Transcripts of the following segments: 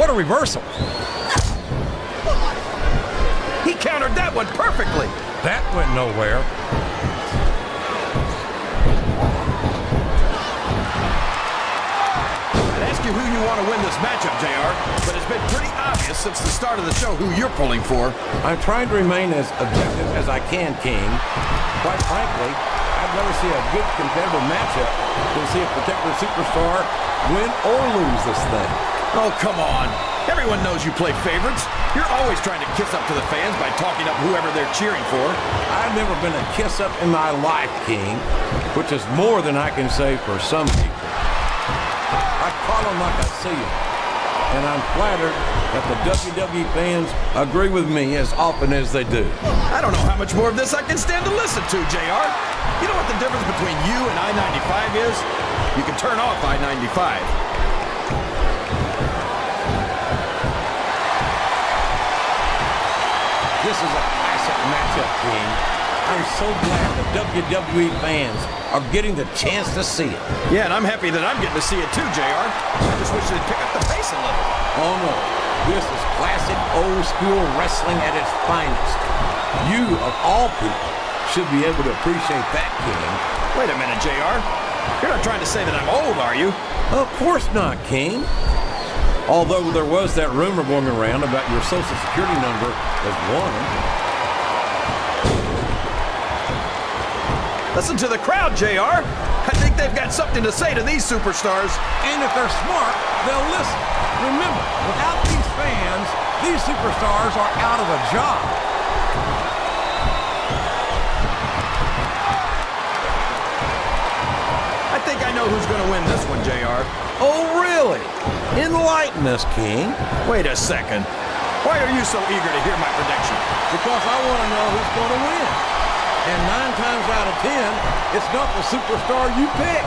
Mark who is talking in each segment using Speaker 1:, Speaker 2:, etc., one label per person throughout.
Speaker 1: What a reversal.
Speaker 2: He countered that one perfectly.
Speaker 1: That went nowhere.
Speaker 2: I'd ask you who you want to win this matchup, JR, but it's been pretty obvious since the start of the show who you're pulling for.
Speaker 1: I'm trying to remain as objective as I can, King. Quite frankly, I'd rather see a good competitive matchup than see a particular superstar win or lose this thing.
Speaker 2: Oh, come on. Everyone knows you play favorites. You're always trying to kiss up to the fans by talking up whoever they're cheering for.
Speaker 1: I've never been a kiss-up in my life, King, which is more than I can say for some people. I call them like I see them, and I'm flattered that the WWE fans agree with me as often as they do.
Speaker 2: I don't know how much more of this I can stand to listen to, JR. You know what the difference between you and I-95 is? You can turn off I-95.
Speaker 1: This is a classic matchup, King. I'm so glad the WWE fans are getting the chance to see it.
Speaker 2: Yeah, and I'm happy that I'm getting to see it too, JR. I just wish they'd pick up the pace a little.
Speaker 1: Oh no, this is classic old school wrestling at its finest. You, of all people, should be able to appreciate that, King.
Speaker 2: Wait a minute, JR. You're not trying to say that I'm old, are you?
Speaker 1: Of course not, King. Although there was that rumor going around about your social security number as one.
Speaker 2: Listen to the crowd, JR. I think they've got something to say to these superstars.
Speaker 1: And if they're smart, they'll listen. Remember, without these fans, these superstars are out of a job.
Speaker 2: I think I know who's going to win this one, JR.
Speaker 1: Oh, really? Enlighten us, King.
Speaker 2: Wait a second. Why are you so eager to hear my prediction?
Speaker 1: Because I want to know who's going to win. And 9 times out of 10, it's not the superstar you pick.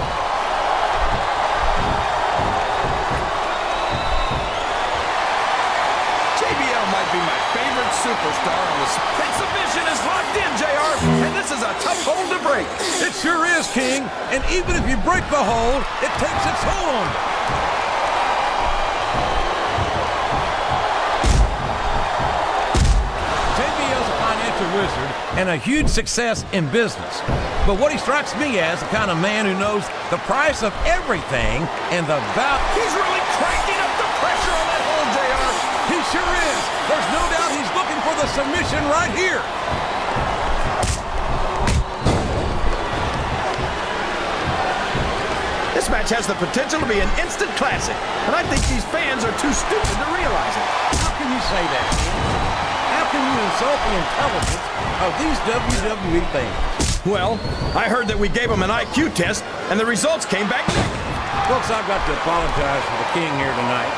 Speaker 2: JBL might be my favorite superstar on this. That submission is locked in, JR, and this is a tough hold to break.
Speaker 1: It sure is, King. And even if you break the hold, it takes its toll on you. Wizard and a huge success in business. But what he strikes me as the kind of man who knows the price of everything and the value.
Speaker 2: He's really cranking up the pressure on that hold, JR.
Speaker 1: He sure is. There's no doubt he's looking for the submission right here.
Speaker 2: This match has the potential to be an instant classic, and I think these fans are too stupid to realize it.
Speaker 1: How can you say that? How can you insult the intelligence of these WWE fans?
Speaker 2: Well, I heard that we gave them an IQ test, and the results came back negative.
Speaker 1: Folks, I've got to apologize for the King here tonight.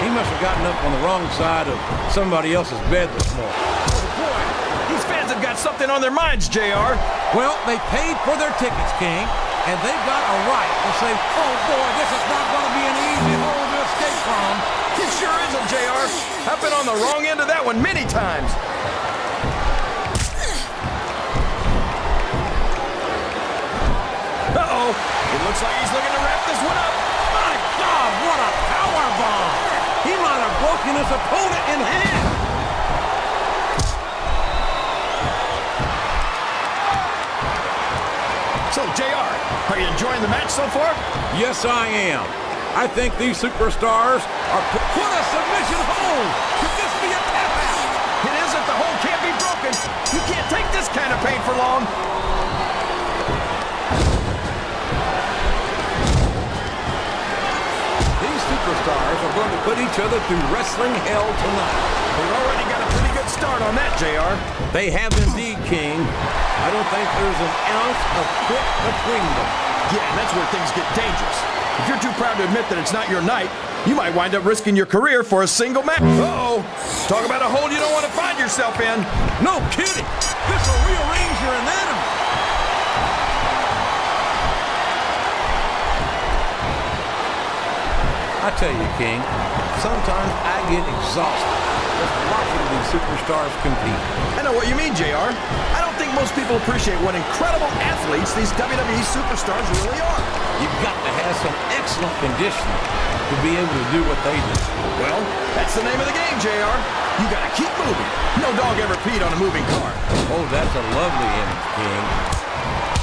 Speaker 1: He must have gotten up on the wrong side of somebody else's bed this morning.
Speaker 2: Oh, boy. These fans have got something on their minds, JR.
Speaker 1: Well, they paid for their tickets, King, and they've got a right to say, oh, boy, this is not going to be an easy hole to escape from.
Speaker 2: It sure isn't, JR. I've been on the wrong end of that one many times. Uh-oh. It looks like he's looking to wrap this one up.
Speaker 1: My God, what a power bomb! He might have broken his opponent in half.
Speaker 2: So, JR, are you enjoying the match so far?
Speaker 1: Yes, I am. I think these superstars are... What a submission hold! Could this be a tap out?
Speaker 2: It isn't. The hold can't be broken. You can't take this kind of pain for long.
Speaker 1: These superstars are going to put each other through wrestling hell tonight.
Speaker 2: They've already got a pretty good start on that, JR.
Speaker 1: They have indeed, King. I don't think there's an ounce of quit between them.
Speaker 2: Yeah, and that's where things get dangerous. If you're too proud to admit that it's not your night, you might wind up risking your career for a single match. Uh-oh. Talk about a hole you don't want to find yourself in.
Speaker 1: No kidding. This will rearrange your anatomy. I tell you, King, sometimes I get exhausted just watching these superstars compete.
Speaker 2: I know what you mean, JR. I don't think most people appreciate what incredible athletes these WWE superstars really are.
Speaker 1: You've got to have some excellent conditioning to to be able to do what they do.
Speaker 2: Well, that's the name of the game, JR. You gotta keep moving. No dog ever peed on a moving car.
Speaker 1: Oh, that's a lovely image, King.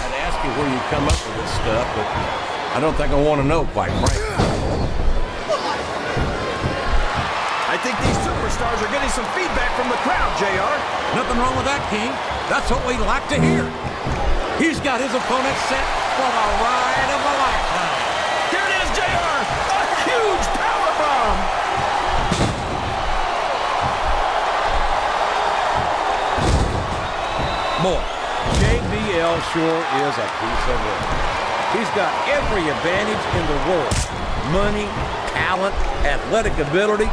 Speaker 1: I'd ask you where you come up with this stuff, but I don't think I want to know, quite frankly.
Speaker 2: I think these superstars are getting some feedback from the crowd, JR.
Speaker 1: Nothing wrong with that, King. That's what we like to hear. He's got his opponent set for the ride of a lifetime.
Speaker 2: Here it is, JR. A huge powerbomb.
Speaker 1: Boy, JBL sure is a piece of work. He's got every advantage in the world. Money, talent, athletic ability,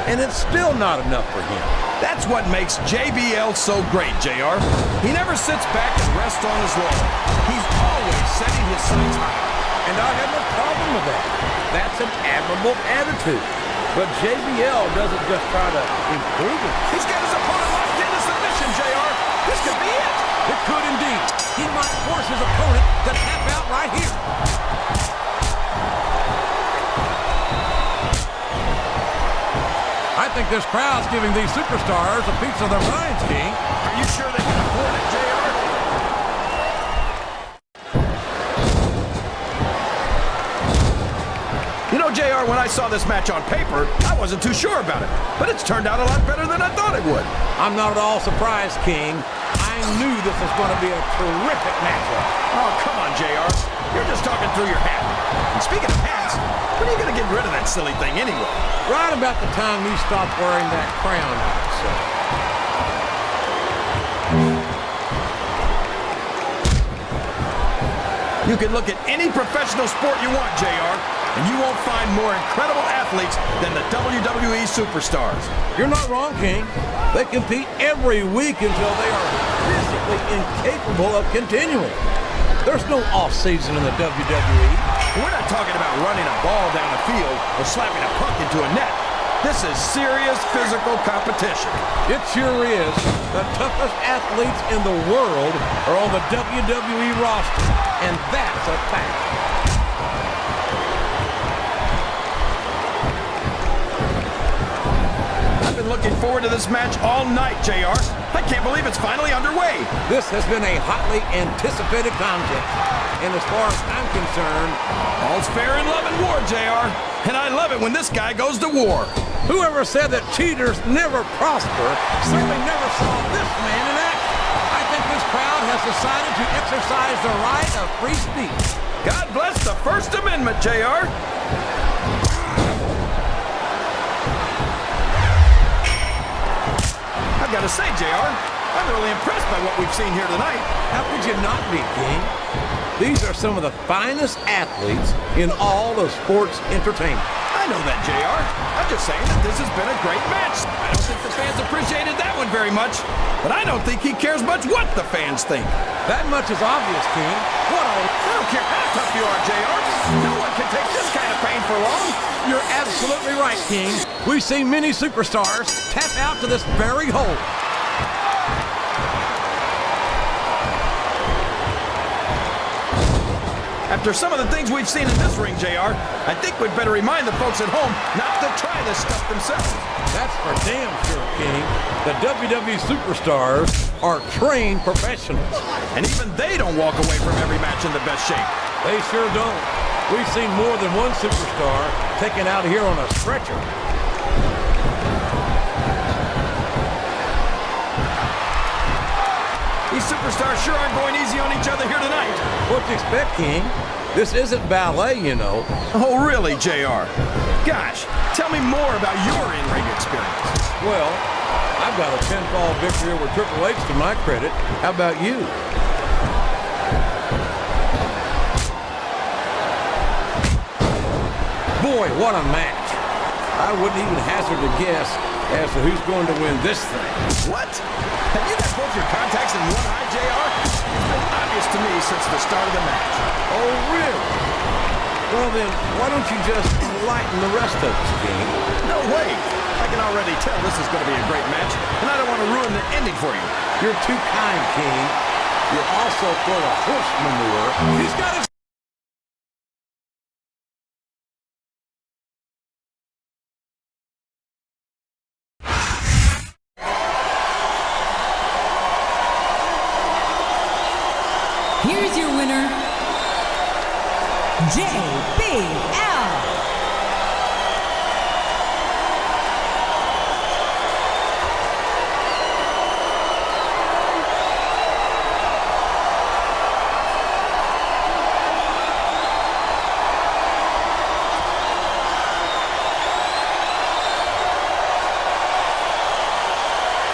Speaker 1: and it's still not enough for him.
Speaker 2: That's what makes JBL so great, JR. He never sits back and rests on his laurels. He's always setting his sights high.
Speaker 1: And I have no problem with that. That's an admirable attitude. But JBL doesn't just try to improve it.
Speaker 2: He's got his opponent locked into submission, JR. This could be it.
Speaker 1: It could indeed. He might force his opponent to tap out right here. I think this crowd's giving these superstars a piece of their minds, King.
Speaker 2: Are you sure they can afford it, JR? You know, JR, when I saw this match on paper, I wasn't too sure about it. But it's turned out a lot better than I thought it would.
Speaker 1: I'm not at all surprised, King. I knew this was going to be a terrific matchup.
Speaker 2: Oh, come on, JR. You're just talking through your hat. And speaking of hats, when are you going to get rid of that silly thing anyway?
Speaker 1: Right about the time you stop wearing that crown, I'd say.
Speaker 2: You can look at any professional sport you want, JR, and you won't find more incredible athletes than the WWE superstars.
Speaker 1: You're not wrong, King. They compete every week until they are physically incapable of continuing. There's no off-season in the WWE.
Speaker 2: We're not talking about running a ball down the field or slapping a puck into a net. This is serious physical competition.
Speaker 1: It sure is. The toughest athletes in the world are on the WWE roster, and that's a fact.
Speaker 2: I've been looking forward to this match all night, JR. I can't believe it's finally underway.
Speaker 1: This has been a hotly anticipated contest, and as far as I'm concerned,
Speaker 2: all's fair in love and war, JR. And I love it when this guy goes to war.
Speaker 1: whoever said that cheaters never prosper certainly never saw this man in action. I think this crowd has decided to exercise the right of free speech.
Speaker 2: God bless the First Amendment, JR. I've got to say, JR, I'm really impressed by what we've seen here tonight.
Speaker 1: How could you not be, King? These are some of the finest athletes in all of sports entertainment.
Speaker 2: I know that, JR. I'm just saying that this has been a great match. I don't think the fans appreciated that one very much, but I don't think he cares much what the fans think.
Speaker 1: That much is obvious, King.
Speaker 2: I don't care how tough you are, JR. No one can take this kind of pain for long.
Speaker 1: You're absolutely right, King. We've seen many superstars tap out to this very hole.
Speaker 2: After some of the things we've seen in this ring, JR, I think we'd better remind the folks at home not to try this stuff themselves.
Speaker 1: That's for damn sure, King. The WWE superstars are trained professionals.
Speaker 2: And even they don't walk away from every match in the best shape.
Speaker 1: They sure don't. We've seen more than one superstar taken out here on a stretcher.
Speaker 2: These superstars sure aren't going easy on each other here tonight.
Speaker 1: What do you expect, King? This isn't ballet, you know.
Speaker 2: Oh, really, JR? Gosh, tell me more about your in-ring experience.
Speaker 1: Well, I've got a pinfall victory over Triple H to my credit. How about you? Boy, what a match. I wouldn't even hazard a guess as to who's going to win this thing.
Speaker 2: What? Have you got both your contacts in one eye, JR? It's been obvious to me since the start of the match.
Speaker 1: Oh, really? Well, then, why don't you just enlighten the rest of us, King?
Speaker 2: No way. I can already tell this is going to be a great match, and I don't want to ruin the ending for you.
Speaker 1: You're too kind, King. You're also full of horse manure. He's got his
Speaker 3: Here's your winner, JBL.